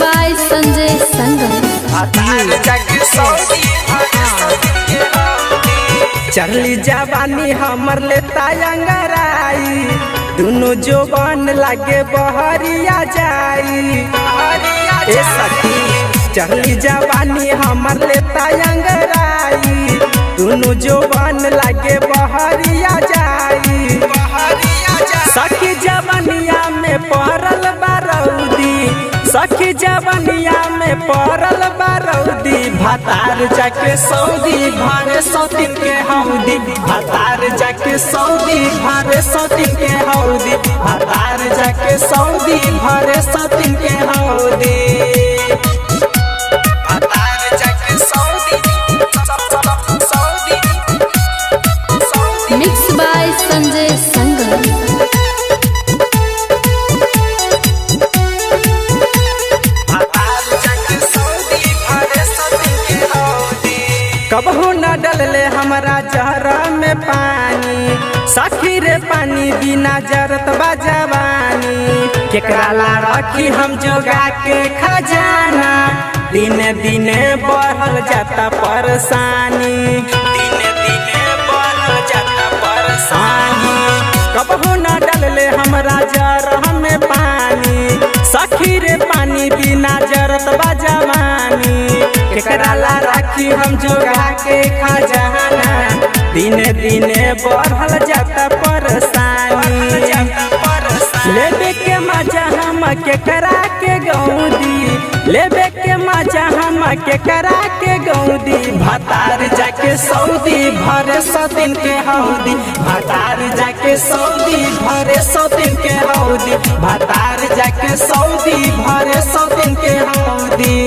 By Sanjay संगम। चढ़ली जवानी हमर लेता अंगराई, दोनों जोबन लागे बहरिया जाई। ए सखी चढ़ली जवानी हमर लेता अंगराई, दोनों जोबन लागे बहरिया जाई। सखी जवनिया में पड़ल बारौदी, सखी जवनिया में पड़ल बारौदी। भातार जाके सऊदी भारे सौतीन के हौदी, भातार जाके सऊदी भारे सौतीन के हौदी, भातार जाके सऊदी भारे सौतीन के हौदी। भातार जाके सऊदी मिक्स बाय संजय संगम। कबहू न डलले हमरा जहरा में पानी, सखी रे पानी बिना जरत बा जवानी। केकरा ला रखी हम जोगा के खजाना, दिने दिने बढ़ल जाता परेशानी, दिने दिने बढ़ल जाता परेशानी। कबहू न डलले हमरा जहरा में पानी, सखी रे पानी बिना जरत बा जवानी। केकरा ला राखी हम जोगा के खजाना, दिने दिने बढ़ल जाता परेशानी। लेबे के मजा हम केकरा के गौदी, लेबे के मजा हम केकरा के गौदी। भातार जाके सऊदी भरे सौतीन के हौदी, भातार जाके सऊदी भरे सौतीन के हौदी, भातार जाके सऊदी भरे सौतीन के हौदी।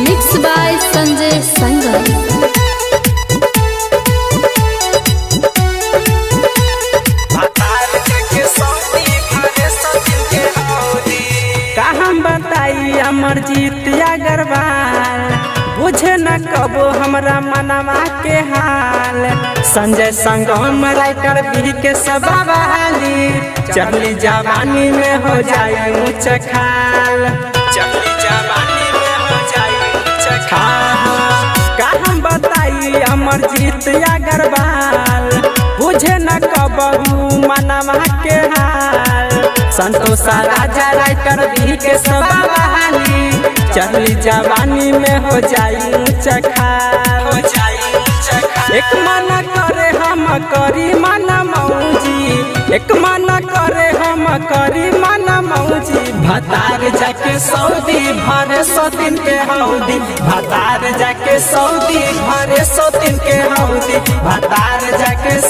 मिक्स बाय संजय संगम। का हम बताई अमर जीत अग्रवाल, बुझे न कबो हमरा मनवा के हाल। संजय संगम राइटर भी के सवाली, चढ़ली जवानी में हो जाए ऊंच खाल, चढ़ली जवानी में हो जाए ऊंच खाल। का हम बताई अमर जीत अग्रवाल, बुझे न कबहू मनवा के हाल। संतोष राजा राइटर भी के सवाली, चढ़ली जवानी में हो जाई ऊंच खाल, हो जाई ऊंच खाल। एक मन करे हम करी मन मौजी, एक मन करे हम करी मन मौजी। भातार जाके सऊदी भरे सौतीन के हौदी, भातार जाके सऊदी भरे सौतीन के हौदी, भातार जाके